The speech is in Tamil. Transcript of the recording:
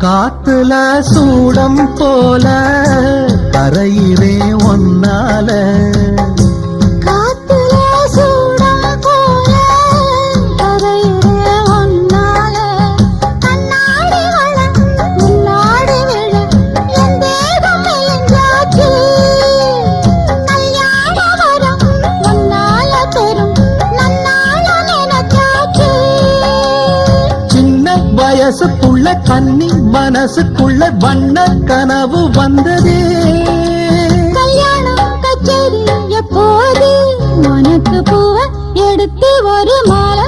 காத்துல சூடம் போல கரையிலே ஒன்னால வயசுக்குள்ள கன்னி மனசுக்குள்ள வண்ண கனவு வந்ததே. கல்யாணம் கச்சேரி எப்போது உனக்கு பூவ எடுத்து ஒரு மாலை